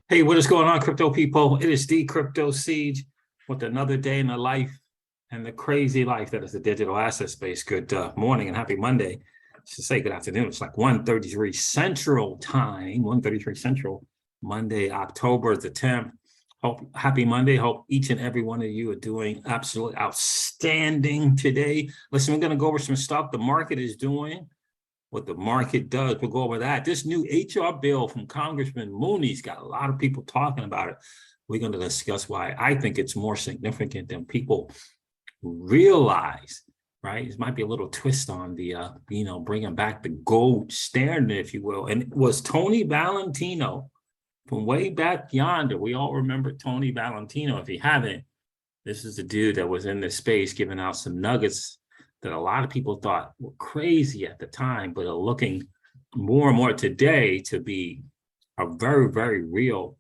Hey, what is going on, crypto people? It is the Crypto Siege with another day in the life and the crazy life that is the digital asset space. Good morning and happy Monday. I should say good afternoon. It's like 1:33 Central Time, 1:33 Central, Monday, October the 10th. Happy Monday. Hope each and every one of you are doing absolutely outstanding today. Listen, we're going to go over some stuff the market is doing. What the market does. We'll go over that. This new HR bill from Congressman Mooney's got a lot of people talking about it. We're going to discuss why I think it's more significant than people realize, right? It might be a little twist on the, bringing back the gold standard, if you will. And it was Tony Valentino from way back yonder. We all remember Tony Valentino. If you haven't, this is the dude that was in this space giving out some nuggets that a lot of people thought were crazy at the time, but are looking more and more today to be a very, very real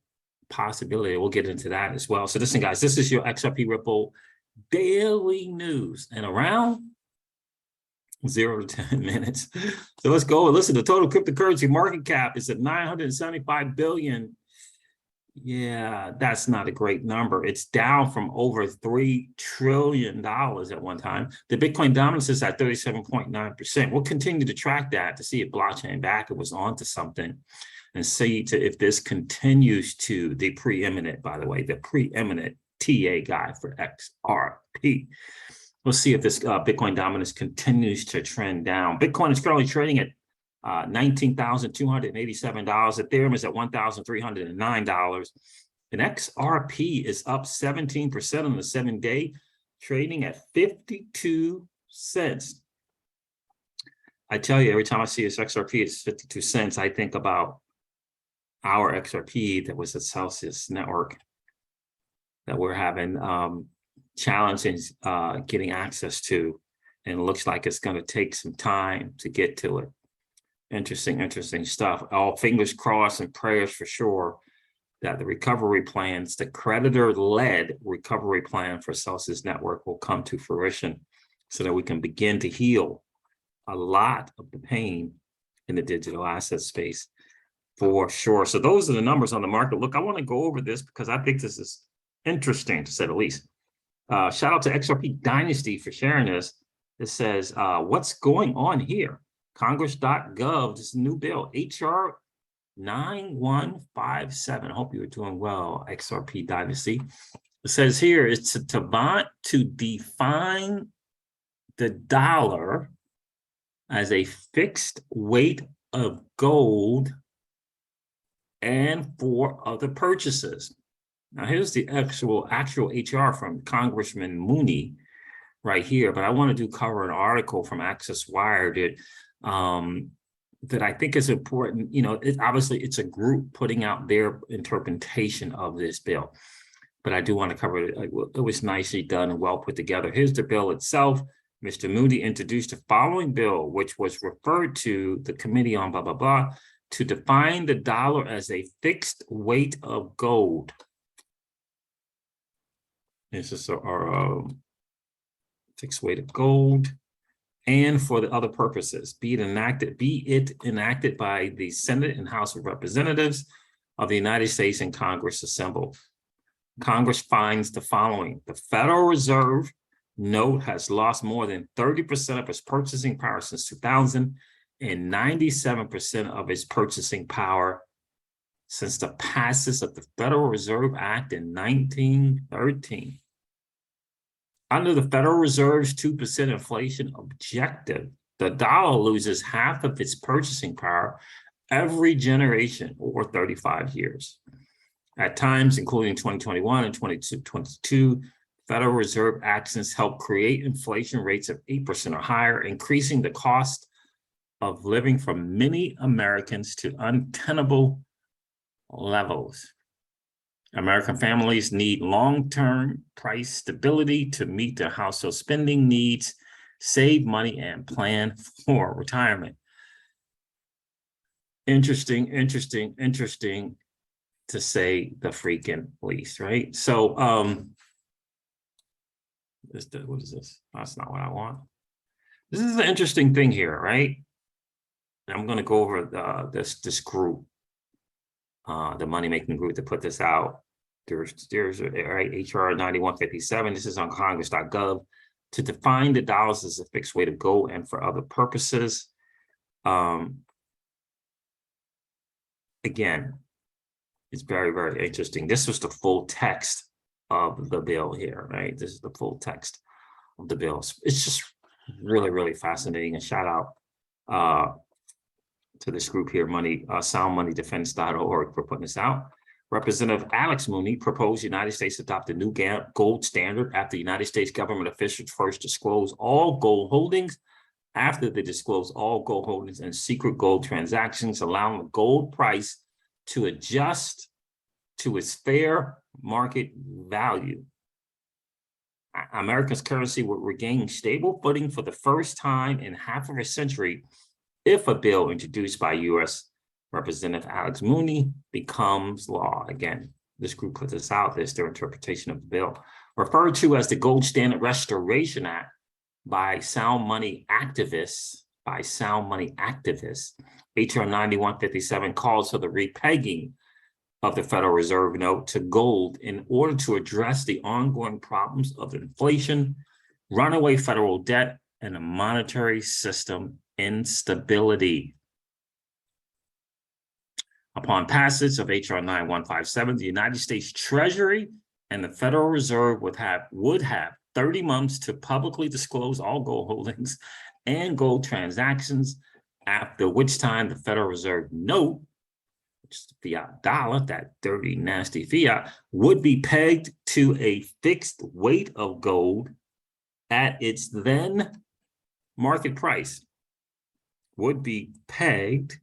possibility. We'll get into that as well. So listen, guys, this is your XRP Ripple daily news and around 0 to 10 minutes. So let's go. Listen, the total cryptocurrency market cap is at 975 billion. Yeah, that's not a great number. It's down from over $3 trillion at one time. The Bitcoin dominance is at 37.9%. We'll continue to track that to see if blockchain backer was onto something and see if this continues to the preeminent, by the way, the preeminent TA guy for XRP. We'll see if this Bitcoin dominance continues to trend down. Bitcoin is currently trading at $19,287. Ethereum is at $1,309. And XRP is up 17% on the 7-day, trading at 52 cents. I tell you, every time I see this XRP, it's 52 cents. I think about our XRP that was at Celsius Network that we're having challenges getting access to. And it looks like it's going to take some time to get to it. Interesting stuff. All fingers crossed and prayers for sure that the recovery plans, the creditor-led recovery plan for Celsius Network will come to fruition so that we can begin to heal a lot of the pain in the digital asset space for sure. So those are the numbers on the market. Look, I want to go over this because I think this is interesting to say the least. Shout out to XRP Dynasty for sharing this. It says, what's going on here? Congress.gov, this new bill, HR 9157. I hope you were doing well, XRP Dynasty. It says here, it's to define the dollar as a fixed weight of gold and for other purchases. Now, here's the actual HR from Congressman Mooney right here, but I want to cover an article from Access Wired that I think is important. You know, obviously it's a group putting out their interpretation of this bill, but I do want to cover it. It was nicely done and well put together. Here's the bill itself. Mr. Moody introduced the following bill, which was referred to the committee on blah, blah, blah, to define the dollar as a fixed weight of gold. This is our fixed weight of gold. And for the other purposes, be it enacted by the Senate and House of Representatives of the United States and Congress assembled. Congress finds the following: the Federal Reserve note has lost more than 30% of its purchasing power since 2000 and 97% of its purchasing power since the passage of the Federal Reserve Act in 1913. Under the Federal Reserve's 2% inflation objective, the dollar loses half of its purchasing power every generation or 35 years. At times, including 2021 and 2022, Federal Reserve actions help create inflation rates of 8% or higher, increasing the cost of living for many Americans to untenable levels. American families need long-term price stability to meet their household spending needs, save money, and plan for retirement. Interesting to say the freaking least, right? So, what is this? That's not what I want. This is an interesting thing here, right? I'm going to go over this group. the money-making group to put this out. There's right, HR 9157. This is on congress.gov to define the dollars as a fixed weight of gold and for other purposes. Again, it's very, very interesting. This was the full text of the bill here, right? This is the full text of the bill. It's just really, really fascinating. And shout out to this group here, soundmoneydefense.org, for putting this out. Representative Alex Mooney proposed the United States adopt a new gold standard after United States government officials first disclose all gold holdings. After they disclose all gold holdings and secret gold transactions, allowing the gold price to adjust to its fair market value. America's currency will regain stable footing for the first time in half of a century if a bill introduced by U.S. Representative Alex Mooney becomes law. Again, this group put this out. This is their interpretation of the bill. Referred to as the Gold Standard Restoration Act by sound money activists, HR 9157 calls for the repegging of the Federal Reserve note to gold in order to address the ongoing problems of inflation, runaway federal debt, and a monetary system instability. Upon passage of HR 9157, the United States Treasury and the Federal Reserve would have 30 months to publicly disclose all gold holdings and gold transactions, after which time the Federal Reserve note, which is the fiat dollar, that dirty, nasty fiat, would be pegged to a fixed weight of gold at its then market price. Would be pegged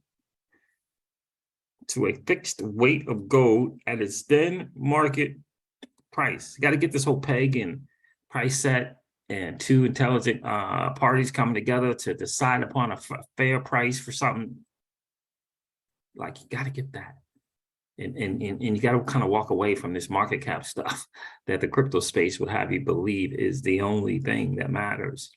to a fixed weight of gold at its then market price. You got to get this whole peg and price set and two intelligent parties coming together to decide upon a fair price for something. Like, you got to get that. And you got to kind of walk away from this market cap stuff that the crypto space would have you believe is the only thing that matters.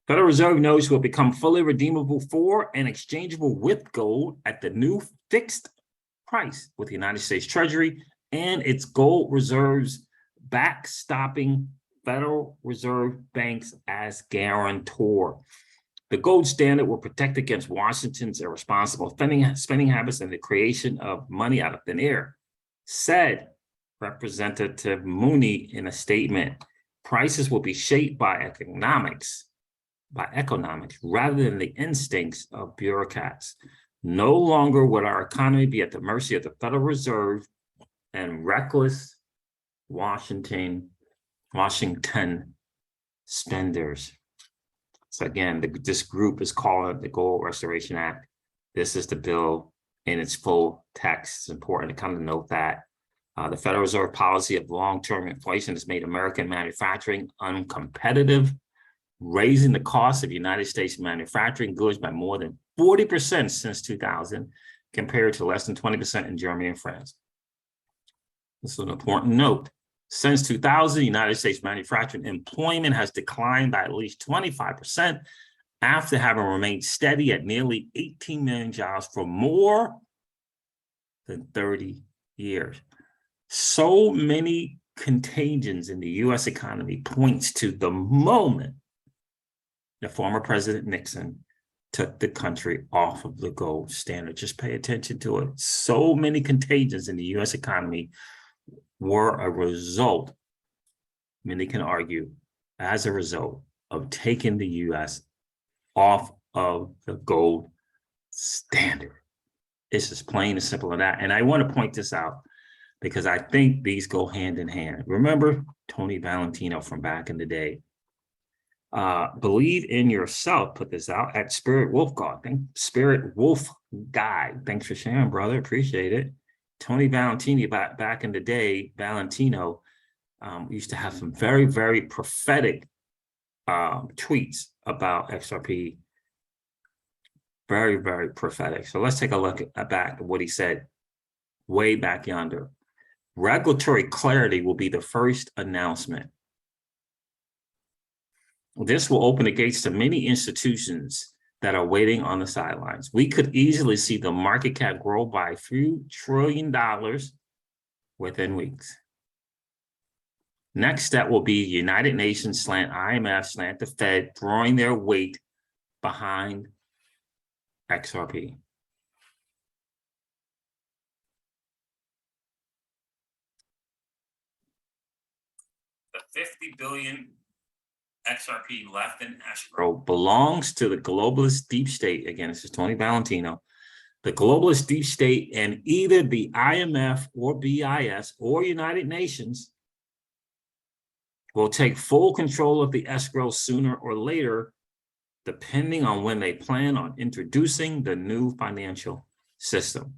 Federal Reserve notes will become fully redeemable for and exchangeable with gold at the new fixed price, with the United States Treasury and its gold reserves backstopping Federal Reserve banks as guarantor. The gold standard will protect against Washington's irresponsible spending habits and the creation of money out of thin air, said Representative Mooney in a statement. Prices will be shaped by economics rather than the instincts of bureaucrats. No longer would our economy be at the mercy of the Federal Reserve and reckless Washington spenders. So again, this group is calling it the Gold Restoration Act. This is the bill in its full text. It's important to kind of note that. The Federal Reserve policy of long-term inflation has made American manufacturing uncompetitive, raising the cost of United States manufacturing goods by more than 40% since 2000, compared to less than 20% in Germany and France. This is an important note. Since 2000, United States manufacturing employment has declined by at least 25% after having remained steady at nearly 18 million jobs for more than 30 years. So many contagions in the U.S. economy points to the moment that former President Nixon took the country off of the gold standard. Just pay attention to it. So many contagions in the U.S. economy were a result, many can argue, as a result of taking the U.S. off of the gold standard. It's as plain and simple as that. And I want to point this out because I think these go hand in hand. Remember Tony Valentino from back in the day? Believe in yourself put this out at Spirit Wolf God. Spirit Wolf Guy. Thanks for sharing, brother. Appreciate it. Tony Valentino back in the day, Valentino used to have some very, very prophetic tweets about XRP. Very, very prophetic. So let's take a look back at what he said way back yonder. Regulatory clarity will be the first announcement. This will open the gates to many institutions that are waiting on the sidelines. We could easily see the market cap grow by a few $1 trillion within weeks. Next step will be United Nations slant IMF slant the Fed throwing their weight behind XRP. The 50 billion XRP left in escrow belongs to the globalist deep state. Again, this is Tony Valentino. The globalist deep state and either the IMF or BIS or United Nations will take full control of the escrow sooner or later, depending on when they plan on introducing the new financial system.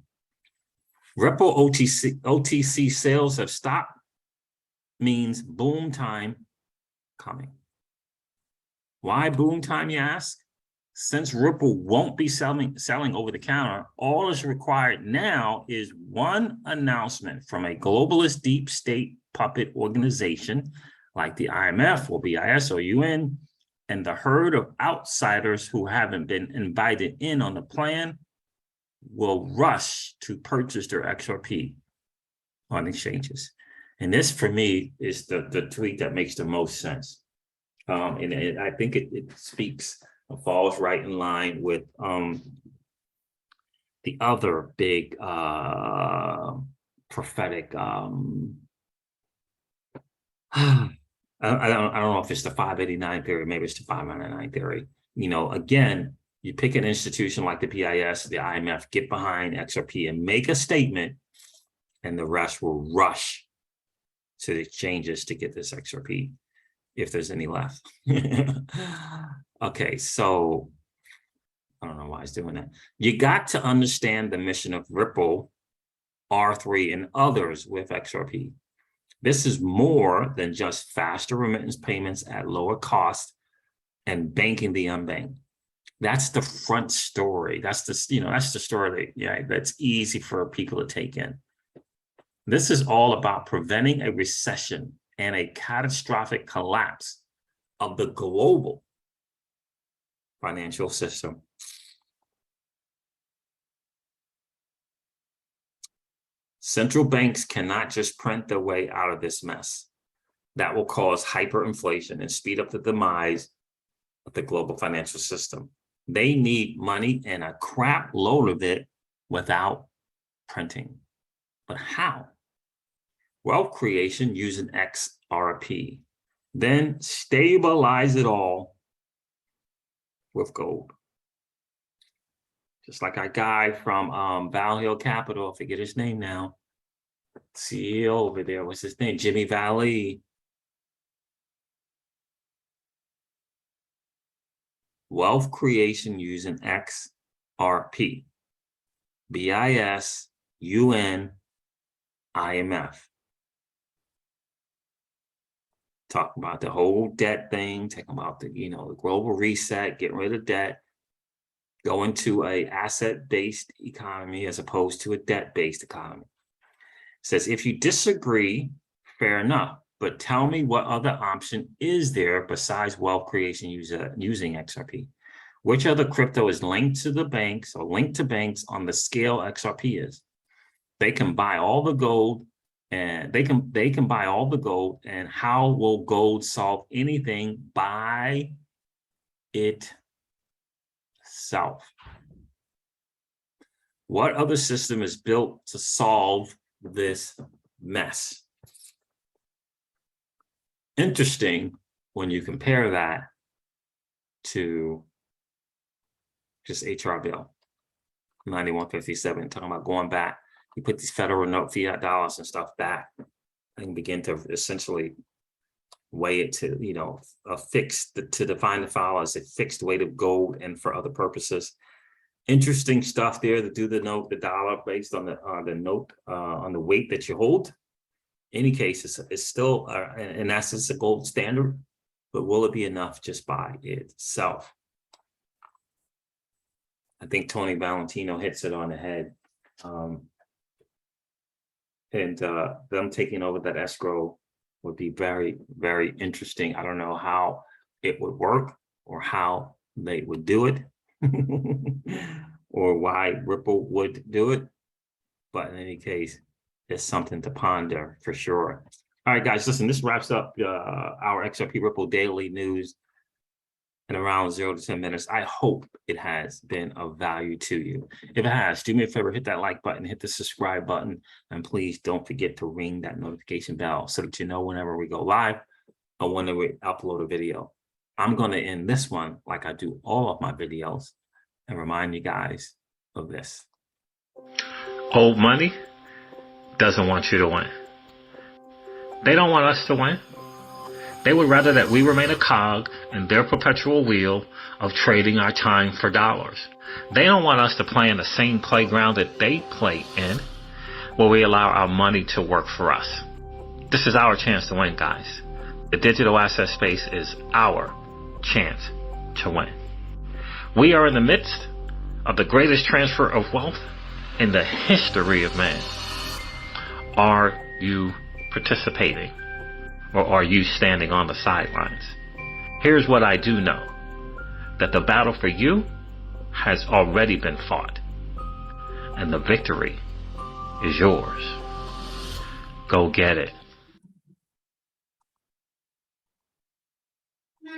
Ripple OTC sales have stopped, means boom time coming. Why boom time, you ask? Since Ripple won't be selling over the counter, all is required now is one announcement from a globalist deep state puppet organization like the IMF or BIS or UN, and the herd of outsiders who haven't been invited in on the plan will rush to purchase their XRP on exchanges. And this, for me, is the tweet that makes the most sense. And I think it speaks, falls right in line with the other big prophetic. I don't know if it's the 589 theory, maybe it's the 599 theory. You know, again, you pick an institution like the BIS, the IMF, get behind XRP and make a statement, and the rest will rush to the exchanges to get this XRP, if there's any left. Okay, so I don't know why it's doing that. You got to understand the mission of Ripple, R3, and others with XRP. This is more than just faster remittance payments at lower cost and banking the unbanked. That's the front story. That's the, that's the story that's easy for people to take in. This is all about preventing a recession and a catastrophic collapse of the global financial system. Central banks cannot just print their way out of this mess. That will cause hyperinflation and speed up the demise of the global financial system. They need money and a crap load of it without printing. But how? Wealth creation using XRP. Then stabilize it all with gold. Just like our guy from Val Hill Capital, I forget his name now. CEO over there, what's his name? Jimmy Valley. Wealth creation using XRP. BIS, UN, IMF. Talking about the whole debt thing, talking about the, the global reset, getting rid of debt, going to a asset-based economy as opposed to a debt-based economy. It says, if you disagree, fair enough, but tell me what other option is there besides wealth creation using XRP? Which other crypto is linked to the banks or linked to banks on the scale XRP is? They can buy all the gold, and they can buy all the gold. And how will gold solve anything by itself? What other system is built to solve this mess? Interesting when you compare that to just HR bill 9157, talking about going back. You put these federal note fiat dollars and stuff back and begin to essentially weigh it to, to define the file as a fixed weight of gold and for other purposes. Interesting stuff there to do the dollar based on the note, on the weight that you hold. Any case, it's still, in essence, a gold standard, but will it be enough just by itself? I think Tony Valentino hits it on the head. And them taking over that escrow would be very, very interesting. I don't know how it would work or how they would do it. or why Ripple would do it. But in any case, it's something to ponder for sure. All right, guys, listen, this wraps up our XRP Ripple Daily News in around 0 to 10 minutes. I hope it has been of value to you. If it has, do me a favor, hit that like button, hit the subscribe button, and please don't forget to ring that notification bell so that you know whenever we go live or whenever we upload a video. I'm going to end this one like I do all of my videos and remind you guys of this. Old money doesn't want you to win. They don't want us to win. They would rather that we remain a cog in their perpetual wheel of trading our time for dollars. They don't want us to play in the same playground that they play in, where we allow our money to work for us. This is our chance to win, guys. The digital asset space is our chance to win. We are in the midst of the greatest transfer of wealth in the history of man. Are you participating, or are you standing on the sidelines? Here's what I do know, that the battle for you has already been fought, and the victory is yours. Go get it.